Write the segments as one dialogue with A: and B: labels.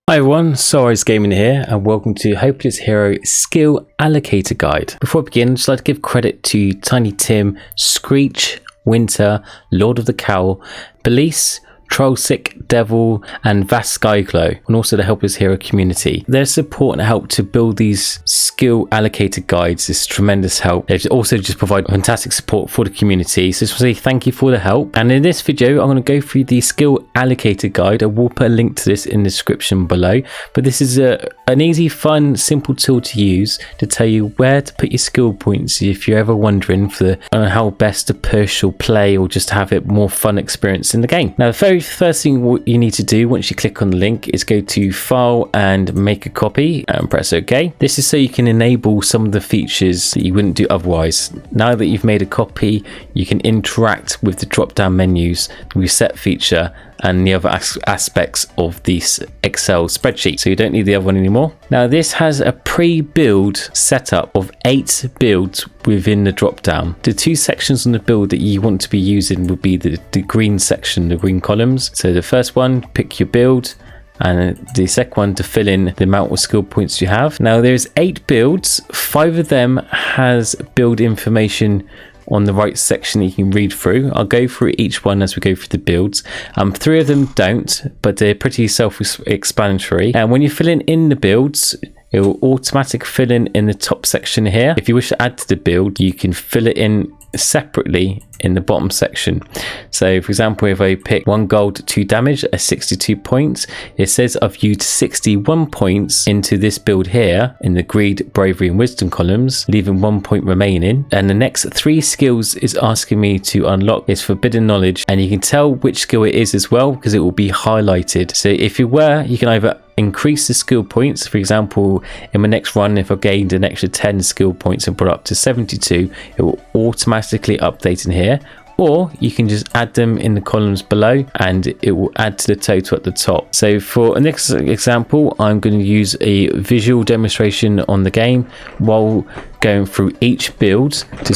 A: Hi everyone, Soulrise Gaming here and welcome to Hopeless Hero Skill Allocator Guide. Before I begin, I'd just like to give credit to Tiny Tim, Screech, Winter, Lord of the Cowl, Bileas, Trollsic, Devil and Vaskyklo, and also the Helpless Hero community. Their support and help to build these skill allocator guides is tremendous help. They also just provide fantastic support for the community, so just want to say thank you for the help. And in this video I'm going to go through the skill allocator guide. I will put a link to this in the description below, but this is an easy, fun, simple tool to use to tell you where to put your skill points if you're ever wondering on how best to push or play or just have it more fun experience in the game. Now the very first thing what you need to do once you click on the link is go to File and Make a Copy and press OK. This is so you can enable some of the features that you wouldn't do otherwise. Now that you've made a copy, you can interact with the drop down menus, the reset feature and the other aspects of this Excel spreadsheet, so you don't need the other one anymore. Now this has a pre-build setup of 8 builds within the drop down. The 2 sections on the build that you want to be using would be the green section, the green columns. So the first one, pick your build, and the second one to fill in the amount of skill points you have. Now there's 8 builds, 5 of them has build information on the right section that you can read through. I'll go through each one as we go through the builds. 3 of them don't, but they're pretty self-explanatory. And when you're filling in the builds, it will automatically fill in the top section here. If you wish to add to the build, you can fill it in separately in the bottom section. So for example, if I pick 1 gold, 2 damage at 62 points, it says I've used 61 points into this build here in the greed, bravery and wisdom columns, leaving 1 point remaining. And the next 3 skills is asking me to unlock is forbidden knowledge, and you can tell which skill it is as well because it will be highlighted. So if you can either increase the skill points. For example, in my next run, if I gained an extra 10 skill points and brought up to 72, it will automatically update in here. Or you can just add them in the columns below and it will add to the total at the top. So for the next example, I'm going to use a visual demonstration on the game while going through each build to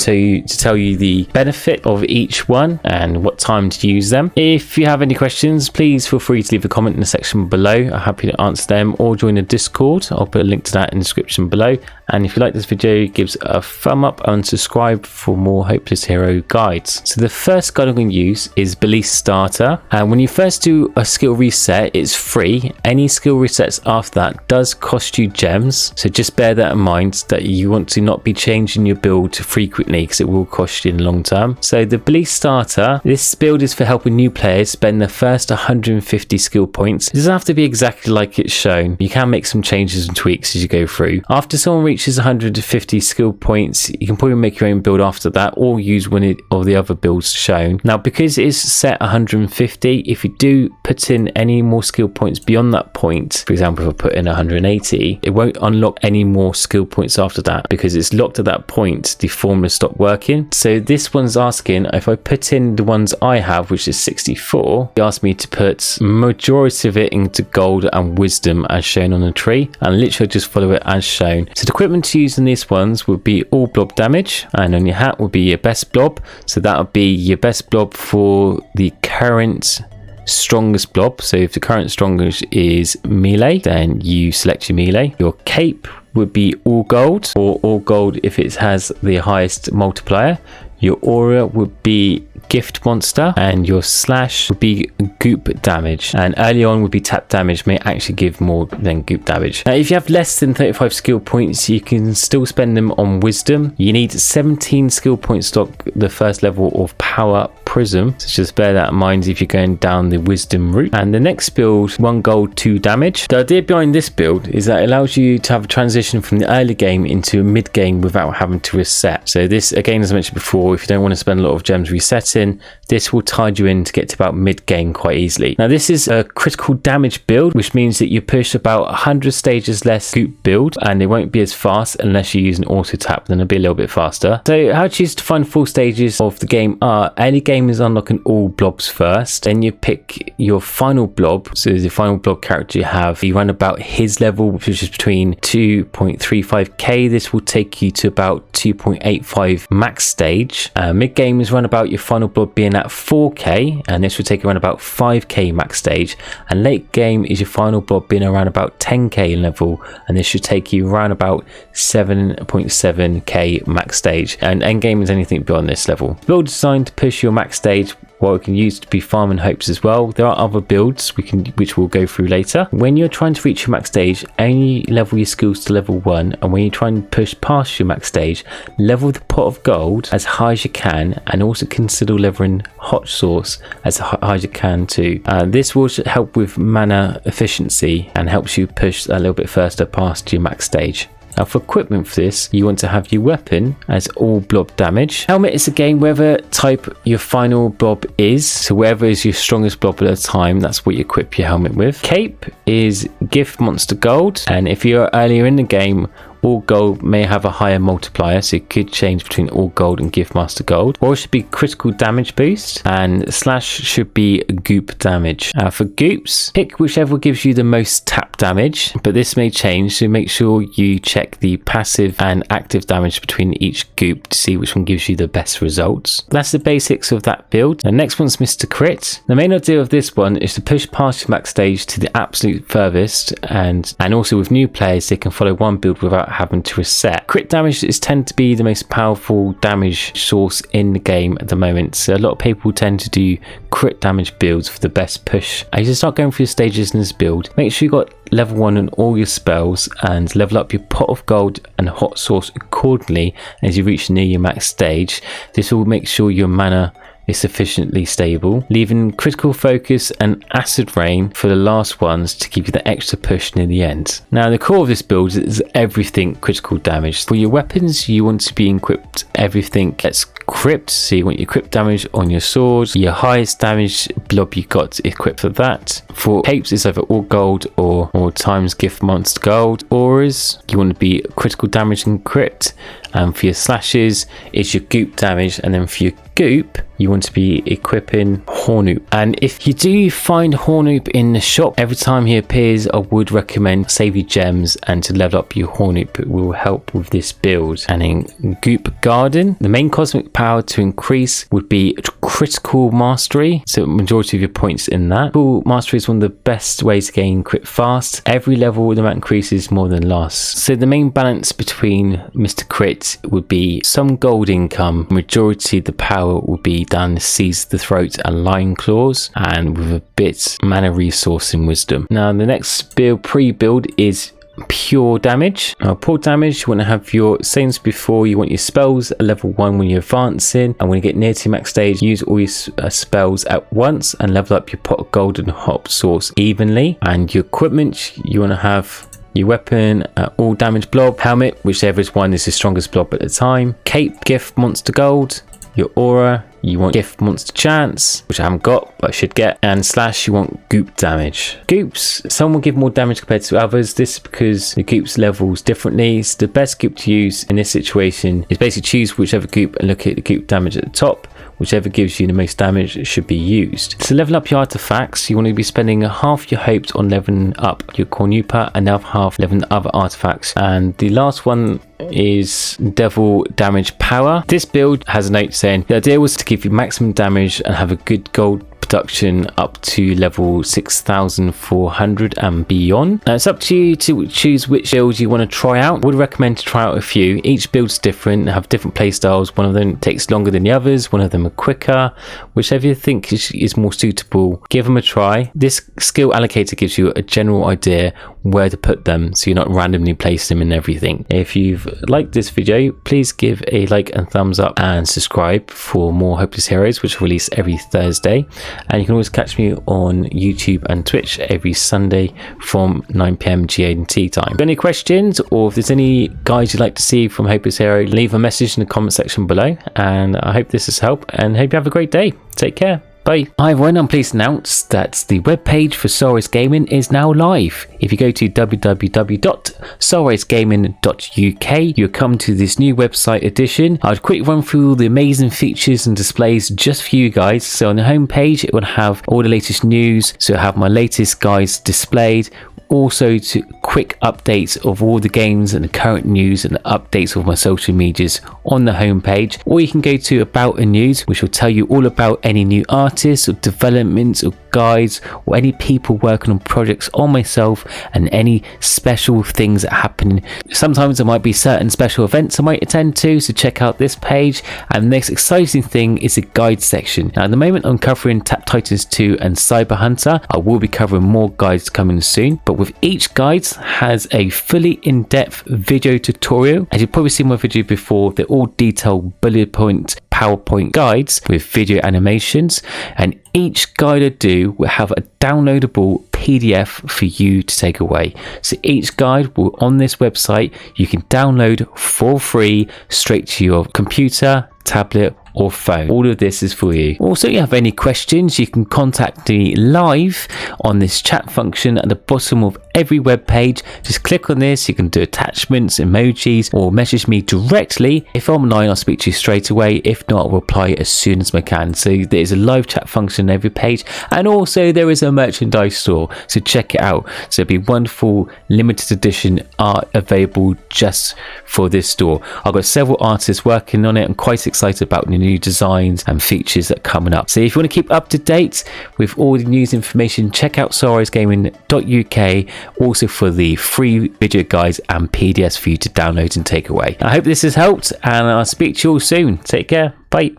A: tell you the benefit of each one and what time to use them. If you have any questions, please feel free to leave a comment in the section below. I'm happy to answer them, or join the Discord. I'll put a link to that in the description below. And if you like this video, give us a thumb up and subscribe for more Hopeless Hero guides. So the first guide I'm going to use is Bileas Starter. And when you first do a skill reset, it's free. Any skill resets after that does cost you gems. So just bear that in mind, that you want to not be changing your build frequently because it will cost you in the long term. So the Bileas Starter, this build is for helping new players spend their first 150 skill points. It doesn't have to be exactly like it's shown. You can make some changes and tweaks as you go through. After someone reaches 150 skill points, you can probably make your own build after that or use one of the other builds shown. Now because it is set 150, if you do put in any more skill points beyond that point, for example if I put in 180, it won't unlock any more skill points after that because it's locked at that point. The formula stopped working. So this one's asking if I put in the ones I have, which is 64, it asked me to put majority of it into gold and wisdom as shown on the tree, and literally just follow it as shown. So the equipment to use in these ones would be all blob damage, and on your hat would be your best blob. So that would be your best blob for the current strongest blob. So if the current strongest is melee, then you select your melee. Your cape would be all gold, or all gold if it has the highest multiplier. Your aura would be gift monster, and your slash would be goop damage, and early on would be tap damage, may actually give more than goop damage. Now if you have less than 35 skill points, you can still spend them on wisdom. You need 17 skill points to stock the first level of power prism, so just bear that in mind if you're going down the wisdom route. And the next build, 1 gold, 2 damage. The idea behind this build is that it allows you to have a transition from the early game into a mid game without having to reset. So this, again, as I mentioned before, if you don't want to spend a lot of gems resetting, this will tide you in to get to about mid game quite easily. Now this is a critical damage build, which means that you push about 100 stages less goop build, and it won't be as fast unless you use an auto tap, then it'll be a little bit faster. So how to choose to find full stages of the game are early game game is unlocking all blobs first. Then you pick your final blob. So the final blob character you have. You run about his level, which is between 2.35k. This will take you to about 2.85 max stage. Mid game is run about your final blob being at 4k, and this will take you around about 5k max stage. And late game is your final blob being around about 10k level, and this should take you around about 7.7k max stage. And end game is anything beyond this level. Build designed to push your max stage, what we can use to be farming hopes as well. There are other builds which we'll go through later. When you're trying to reach your max stage, only level your skills to level 1, and when you try and push past your max stage, level the pot of gold as high as you can, and also consider leveling hot sauce as high as you can too. This will help with mana efficiency and helps you push a little bit faster past your max stage. Now for equipment for this, you want to have your weapon as all blob damage. Helmet is again whatever type your final blob is. So whatever is your strongest blob at a time, that's what you equip your helmet with. Cape is gift monster gold. And if you're earlier in the game, all gold may have a higher multiplier, so it could change between all gold and gift master gold. Or it should be critical damage boost, and slash should be goop damage. For goops, pick whichever gives you the most tap damage, but this may change, so make sure you check the passive and active damage between each goop to see which one gives you the best results. That's the basics of that build. The next one's Mr. Crit. The main idea of this one is to push past your max stage to the absolute furthest, and also with new players, they can follow one build without having to reset. Crit damage is tend to be the most powerful damage source in the game at the moment, so a lot of people tend to do crit damage builds for the best push. As you start going through your stages in this build, make sure you got level 1 on all your spells and level up your pot of gold and hot sauce accordingly as you reach near your max stage. This will make sure your mana is sufficiently stable, leaving critical focus and acid rain for the last ones to give you the extra push near the end. Now the core of this build is everything critical damage. For your weapons, you want to be equipped everything that's crypt, so you want your crypt damage on your swords, your highest damage blob you got equipped for that. For capes, it's either all gold or times gift monster gold. Auras, you want to be critical damage and crypt, and for your slashes it's your goop damage, and then for your goop you want to be equipping Hornoop. And if you do find Hornoop in the shop, every time he appears I would recommend save your gems and to level up your Hornoop. It will help with this build. And in Goop Garden, the main cosmic power to increase would be critical mastery, so majority of your points in that. Critical mastery is one of the best ways to gain crit fast. Every level the amount increases more than last. So the main balance between Mr. Crit would be some gold income, majority of the power would be down to seize the throat and lion claws, and with a bit mana resource and wisdom. Now the next build pre-build is pure damage. Pure damage, you want to have your same as before. You want your spells at level 1 when you're advancing, and when you get near to max stage, use all your spells at once and level up your pot of gold and hot sauce evenly. And your equipment, you want to have your weapon, all damage blob, helmet, whichever is one is the strongest blob at the time, cape, gift monster gold, your aura, you want gift monster chance, which I haven't got but I should get, and slash you want goop damage. Goops, some will give more damage compared to others. This is because the goops levels differently. So the best goop to use in this situation is basically choose whichever goop and look at the goop damage at the top. Whichever gives you the most damage should be used. To level up your artifacts, you want to be spending half your hopes on leveling up your Cornupa and the other half leveling other artifacts. And the last one is Devil Damage Power. This build has a note saying the idea was to give you maximum damage and have a good gold production up to level 6,400 and beyond. Now it's up to you to choose which builds you want to try out. I would recommend to try out a few. Each build's different, have different play styles. One of them takes longer than the others, one of them are quicker. Whichever you think is more suitable, give them a try. This skill allocator gives you a general idea where to put them, so you're not randomly placing them in everything. If you've liked this video, please give a like and thumbs up and subscribe for more Hopeless Heroes, which I release every Thursday. And you can always catch me on YouTube and Twitch every Sunday from 9 PM GMT time. If you have any questions, or if there's any guides you'd like to see from Hopeless Hero, leave a message in the comment section below. And I hope this has helped, and hope you have a great day. Take care. Bye. Hi everyone, I'm pleased to announce that the webpage for Soulrise Gaming is now live. If you go to www.soulrisegaming.uk, you'll come to this new website edition. I'll quickly run through all the amazing features and displays just for you guys. So on the home page, it will have all the latest news. So I have my latest guides displayed. Also to quick updates of all the games and the current news and the updates of my social medias on the home page. Or you can go to About and News, which will tell you all about any new artists or developments or guides or any people working on projects on myself and any special things that happen. Sometimes there might be certain special events I might attend to, so check out this page. And the next exciting thing is the guide section. Now at the moment I'm covering Tap Titans 2 and Cyber Hunter. I will be covering more guides coming soon, but with each guide has a fully in-depth video tutorial. As you've probably seen my video before, they're all detailed bullet point PowerPoint guides with video animations, and each guide I do will have a downloadable PDF for you to take away. So each guide will on this website you can download for free straight to your computer, tablet or phone. All of this is for you. Also, if you have any questions, you can contact me live on this chat function at the bottom of every web page. Just click on this. You can do attachments, emojis, or message me directly. If I'm online, I'll speak to you straight away. If not, I'll reply as soon as I can. So there's a live chat function on every page, and also there is a merchandise store, so check it out. So there'll be wonderful limited edition art available just for this store. I've got several artists working on it. I'm quite excited about the new designs and features that are coming up. So if you want to keep up to date with all the news information, check out soulrisegaming.uk, also for the free video guides and PDFs for you to download and take away. I hope this has helped, and I'll speak to you all soon. Take care. Bye.